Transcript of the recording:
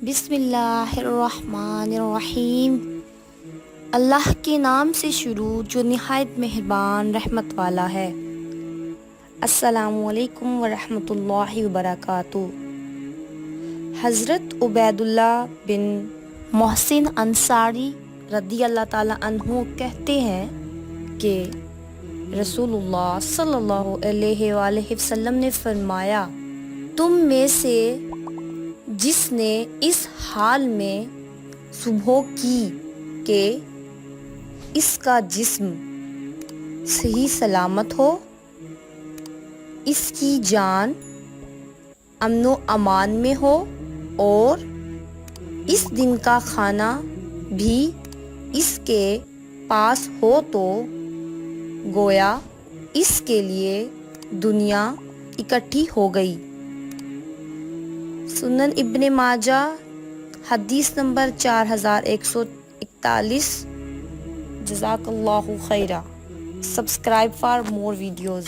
بسم اللہ الرحمن الرحیم۔ اللہ کے نام سے شروع جو نہایت مہربان رحمت والا ہے۔ السلام علیکم ورحمۃ اللہ وبرکاتہ۔ حضرت عبید اللہ بن محسن انصاری رضی اللہ تعالیٰ عنہ کہتے ہیں کہ رسول اللہ صلی اللہ علیہ وآلہ وسلم نے فرمایا، تم میں سے جس نے اس حال میں صبح کی کہ اس کا جسم صحیح سلامت ہو، اس کی جان امن و امان میں ہو اور اس دن کا کھانا بھی اس کے پاس ہو، تو گویا اس کے لیے دنیا اکٹھی ہو گئی۔ سنن ابن ماجہ حدیث نمبر 4141۔ جزاک اللہ خیرہ۔ Subscribe for more videos.